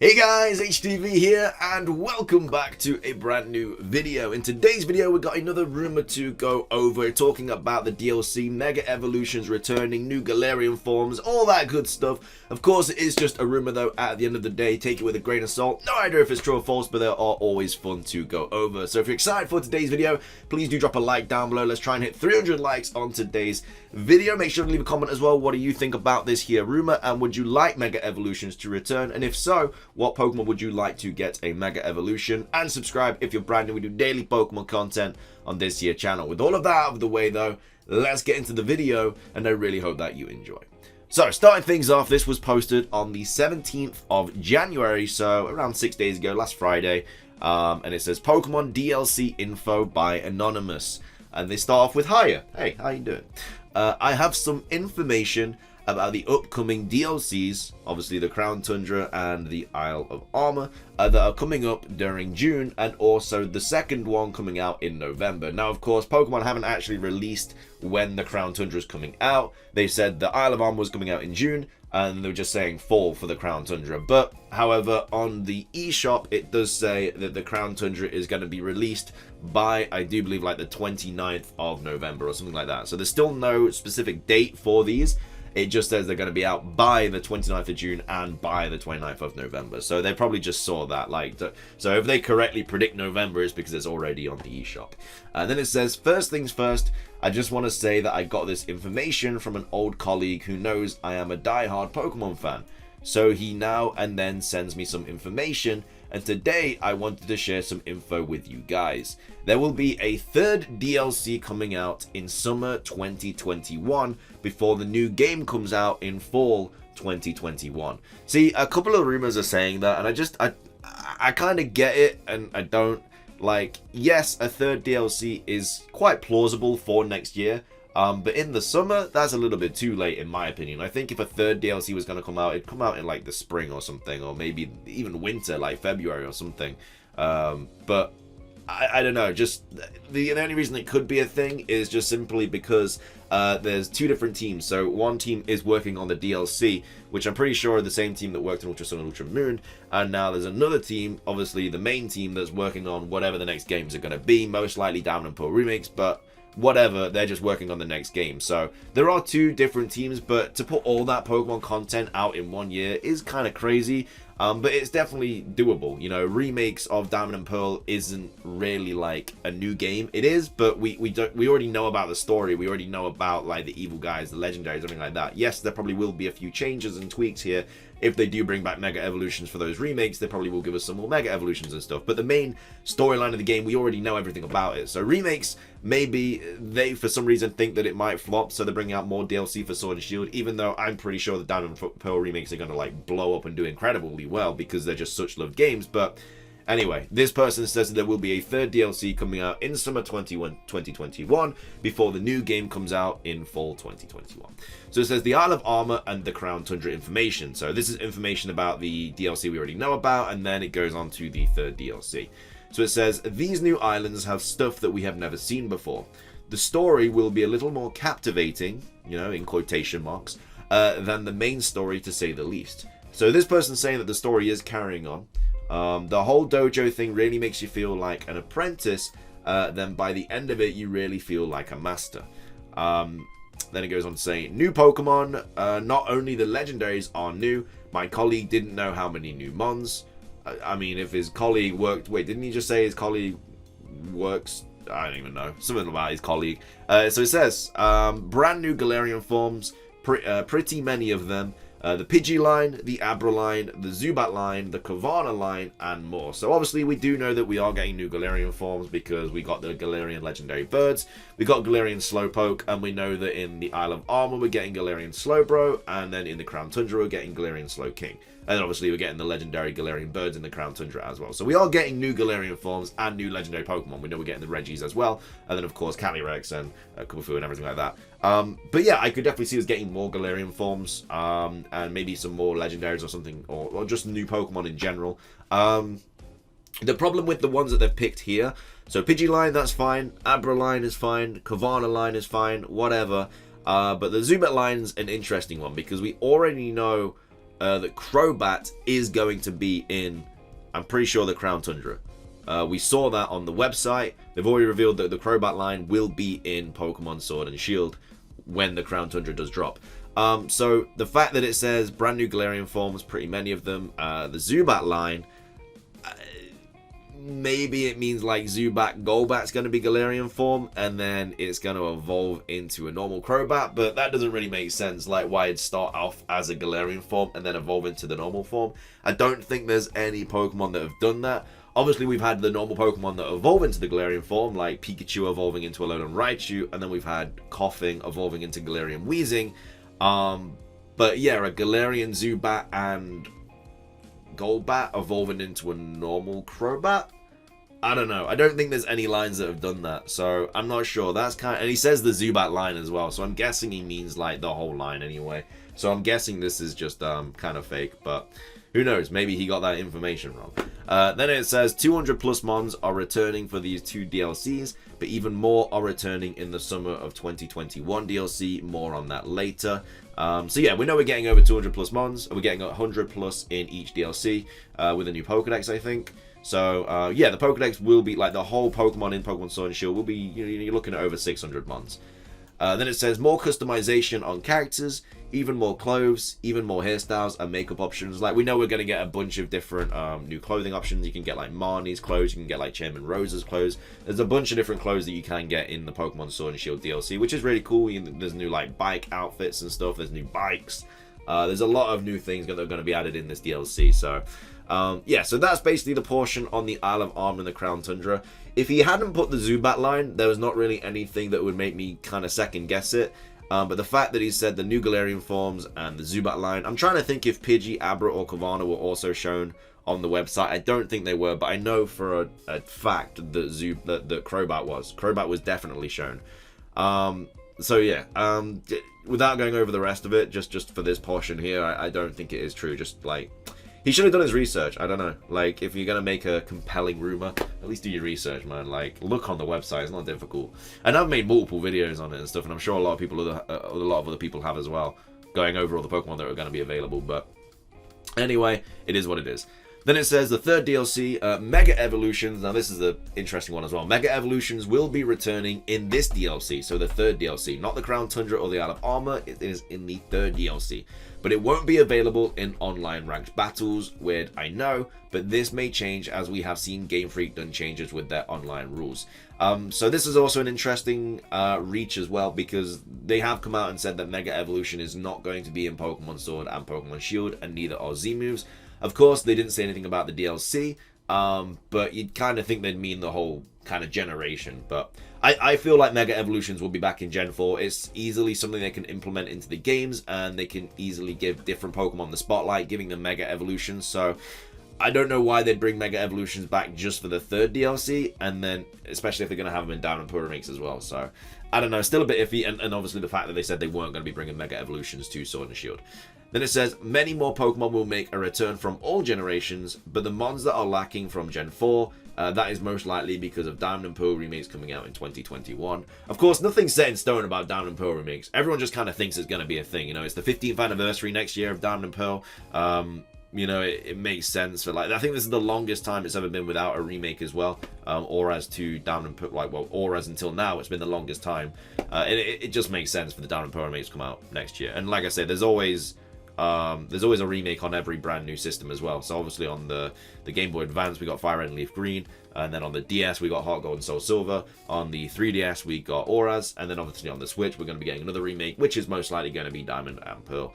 Hey guys, HDvee here, and welcome back to a brand new video. In today's video, we got another rumor to go over, talking about the DLC, Mega Evolutions returning, new Galarian forms, all that good stuff. Of course, it is just a rumor though. At the end of the day, take it with a grain of salt. No idea if it's true or false, but they are always fun to go over. So if you're excited for today's video, please do drop a like down below. Let's try and hit 300 likes on today's video. Make sure to leave a comment as well. What do you think about this here rumor, and would you like Mega Evolutions to return? And if so, what Pokemon would you like to get a Mega Evolution? And subscribe if you're brand new. We do daily Pokemon content on this here channel. With all of that out of the way though, let's get into the video, and I really hope that you enjoy. So, starting things off, this was posted on the 17th of January, so around 6 days ago, last Friday, and it says Pokemon DLC info by Anonymous. And they start off with, hiya, hey, how you doing? I have some information about the upcoming DLCs, obviously the Crown Tundra and the Isle of Armor, that are coming up during June, and also the second one coming out in November. Now, of course, Pokemon haven't actually released when the Crown Tundra is coming out. They said the Isle of Armor was coming out in June, and they were just saying fall for the Crown Tundra. But, however, on the eShop, it does say that the Crown Tundra is going to be released by, I do believe, like the 29th of November or something like that. So there's still no specific date for these. It just says they're going to be out by the 29th of June and by the 29th of November. So they probably just saw that. So if they correctly predict November, it's because it's already on the eShop. And then it says, first things first, I just want to say that I got this information from an old colleague who knows I am a die-hard Pokemon fan. So he now and then sends me some information, and today I wanted to share some info with you guys. There will be a third DLC coming out in summer 2021 before the new game comes out in fall 2021. See, a couple of rumors are saying that, and I kind of get it, and I don't. Like, yes, a third DLC is quite plausible for next year. But in the summer, that's a little bit too late, in my opinion. I think if a third DLC was going to come out, it'd come out in like the spring or something, or maybe even winter, like February or something. But I don't know. Just the only reason it could be a thing is just simply because there's two different teams. So one team is working on the DLC, which I'm pretty sure are the same team that worked on Ultra Sun and Ultra Moon. And now there's another team, obviously the main team, that's working on whatever the next games are going to be. Most likely Diamond and Pearl remakes, but whatever, they're just working on the next game. So there are two different teams, but to put all that Pokemon content out in 1 year is kind of crazy. But it's definitely doable. You know, remakes of Diamond and Pearl isn't really like a new game. It is, but we already know about the story. We already know about like the evil guys, the legendaries, something like that. Yes, there probably will be a few changes and tweaks here. If they do bring back Mega Evolutions for those remakes, they probably will give us some more Mega Evolutions and stuff. But the main storyline of the game, we already know everything about it. So remakes, maybe they, for some reason, think that it might flop, so they're bringing out more DLC for Sword and Shield, even though I'm pretty sure the Diamond and Pearl remakes are going to, like, blow up and do incredibly well because they're just such loved games. But anyway, this person says that there will be a third DLC coming out in summer 2021 before the new game comes out in fall 2021. So it says the Isle of Armor and the Crown Tundra information. So this is information about the DLC we already know about, and then it goes on to the third DLC. So it says, these new islands have stuff that we have never seen before. The story will be a little more captivating, you know, in quotation marks, than the main story, to say the least. So this person's saying that the story is carrying on. The whole dojo thing really makes you feel like an apprentice, then by the end of it you really feel like a master. Then it goes on to say, new Pokemon, not only the legendaries are new, my colleague didn't know how many new Mons. I mean, if his colleague worked, wait, didn't he just say his colleague works? I don't even know, something about his colleague. So it says, brand new Galarian forms, pretty many of them. The Pidgey line, the Abra line, the Zubat line, the Kavana line, and more. So obviously we do know that we are getting new Galarian forms because we got the Galarian legendary birds, we got Galarian Slowpoke, and we know that in the Isle of Armor we're getting Galarian Slowbro, and then in the Crown Tundra we're getting Galarian Slowking. And then obviously we're getting the legendary Galarian birds in the Crown Tundra as well. So we are getting new Galarian forms and new legendary Pokemon. We know we're getting the Reggies as well. And then of course Calyrex and Kufu and everything like that. But yeah, I could definitely see us getting more Galarian forms. And maybe some more legendaries or something. Or just new Pokemon in general. The problem with the ones that they've picked here. So Pidgey line, that's fine. Abra line is fine. Kavana line is fine. Whatever. But the Zubat line's an interesting one because we already know that Crobat is going to be in, I'm pretty sure, the Crown Tundra. We saw that on the website. They've already revealed that the Crobat line will be in Pokemon Sword and Shield when the Crown Tundra does drop. So the fact that it says brand new Galarian forms, pretty many of them, the Zubat line, maybe it means like Zubat Golbat's going to be Galarian form, and then it's going to evolve into a normal Crobat, but that doesn't really make sense, like why it'd start off as a Galarian form and then evolve into the normal form. I don't think there's any Pokemon that have done that. Obviously, we've had the normal Pokemon that evolve into the Galarian form, like Pikachu evolving into Alolan Raichu, and then we've had Koffing evolving into Galarian Weezing. But yeah, a Galarian Zubat and Golbat evolving into a normal Crobat? I don't know. I don't think there's any lines that have done that, so I'm not sure. That's kind of, and he says the Zubat line as well, so I'm guessing he means like the whole line anyway. So I'm guessing this is just kind of fake, but who knows? Maybe he got that information wrong. Then it says 200 plus mons are returning for these 2 DLCs, but even more are returning in the summer of 2021 DLC. More on that later. So yeah, we know we're getting over 200 plus mons. We're getting 100 plus in each DLC with a new Pokedex, I think. So yeah, the Pokedex will be like the whole Pokemon in Pokemon Sword and Shield will be, you're looking at over 600 mons. Then it says more customization on characters, even more clothes, even more hairstyles and makeup options. Like, we know we're going to get a bunch of different new clothing options. You can get like Marnie's clothes, you can get like Chairman Rose's clothes. There's a bunch of different clothes that you can get in the Pokemon Sword and Shield DLC, which is really cool. There's new like bike outfits and stuff. There's new bikes. There's a lot of new things that are going to be added in this DLC. So yeah, so that's basically the portion on the Isle of Arm and the Crown Tundra. If he hadn't put the Zubat line, there was not really anything that would make me kind of second guess it. But the fact that he said the new Galarian forms and the Zubat line, I'm trying to think if Pidgey, Abra, or Kavana were also shown on the website. I don't think they were, but I know for a fact that that Crobat was. Crobat was definitely shown. So yeah, without going over the rest of it, just for this portion here, I don't think it is true. Just like, he should have done his research. I don't know. Like, if you're going to make a compelling rumor, at least do your research, man. Like, look on the website. It's not difficult. And I've made multiple videos on it and stuff, and I'm sure a lot of people, a lot of other people have as well, going over all the Pokemon that are going to be available. But anyway, it is what it is. Then it says the third DLC, Mega Evolutions. Now, this is an interesting one as well. Mega Evolutions will be returning in this DLC, so the third DLC. Not the Crown Tundra or the Isle of Armor. It is in the third DLC. But it won't be available in online ranked battles. Weird, I know, but this may change as we have seen Game Freak done changes with their online rules. So this is also an interesting reach as well, because they have come out and said that Mega Evolution is not going to be in Pokemon Sword and Pokemon Shield, and neither are Z-moves. Of course, they didn't say anything about the DLC, but you'd kind of think they'd mean the whole kind of generation. But I feel like Mega Evolutions will be back in Gen 4. It's easily something they can implement into the games, and they can easily give different Pokemon the spotlight, giving them Mega Evolutions. So I don't know why they'd bring Mega Evolutions back just for the third DLC, and then especially if they're going to have them in Down and Poor remakes as well. So I don't know, still a bit iffy, and obviously the fact that they said they weren't going to be bringing Mega Evolutions to Sword and Shield. Then it says, many more Pokemon will make a return from all generations, but the mons that are lacking from Gen 4, that is most likely because of Diamond and Pearl remakes coming out in 2021. Of course, nothing's set in stone about Diamond and Pearl remakes. Everyone just kind of thinks it's going to be a thing. You know, it's the 15th anniversary next year of Diamond and Pearl. You know, it makes sense. But like, I think this is the longest time it's ever been without a remake as well. Or as to Diamond and Pearl, like, well, or as until now, it's been the longest time. It just makes sense for the Diamond and Pearl remakes to come out next year. And like I said, there's always a remake on every brand new system as well. So obviously on the Game Boy Advance we got Fire Red and Leaf Green, and then on the DS we got Heart Gold and Soul Silver. On the 3DS we got Auras, and then obviously on the Switch we're going to be getting another remake, which is most likely going to be Diamond and Pearl.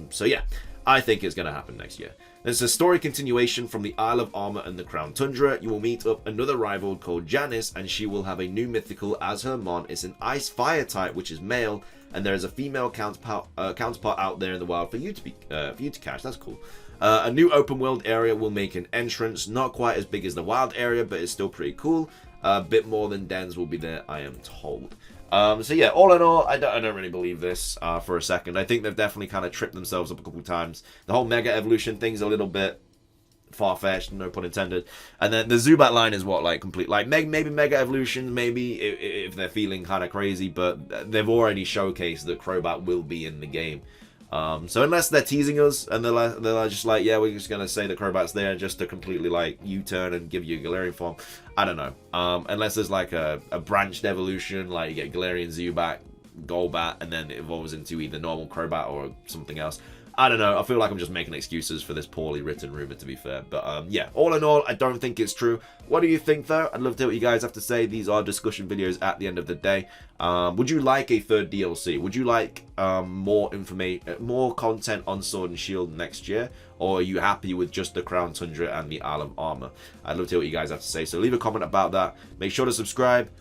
So yeah, I think it's going to happen next year. There's a story continuation from the Isle of Armor and the Crown Tundra. You will meet up another rival called Janice, and she will have a new mythical as her mon. It's an Ice Fire type, which is male, and there is a female counterpart out there in the wild for you to catch. That's cool. A new open world area will make an entrance, not quite as big as the wild area, but it's still pretty cool. A bit more than dens will be there, I am told. So yeah, all in all, I don't really believe this for a second. I think they've definitely kind of tripped themselves up a couple of times. The whole Mega Evolution thing's a little bit far-fetched, no pun intended. And then the Zubat line is what, like, complete, like, maybe Mega Evolutions, maybe if they're feeling kind of crazy, but they've already showcased that Crobat will be in the game. So unless they're teasing us and they're just like, yeah, we're just gonna say the Crobat's there just to completely like U-turn and give you a Galarian form, I don't know. Unless there's like a branched evolution, like you get Galarian Zubat, Golbat, and then it evolves into either normal Crobat or something else. I don't know. I feel like I'm just making excuses for this poorly written rumor, to be fair. But yeah, all in all, I don't think it's true. What do you think, though? I'd love to hear what you guys have to say. These are discussion videos at the end of the day. Would you like a third DLC? Would you like more information, more content on Sword and Shield next year? Or are you happy with just the Crown Tundra and the Isle of Armor? I'd love to hear what you guys have to say. So leave a comment about that. Make sure to subscribe.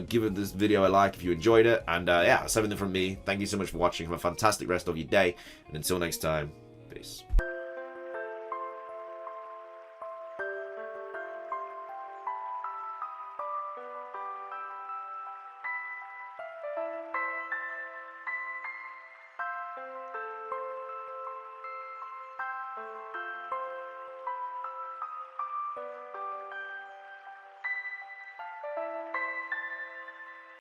Give this video a like if you enjoyed it, and yeah, that's everything from me. Thank you so much for watching. Have a fantastic rest of your day, and until next time, peace.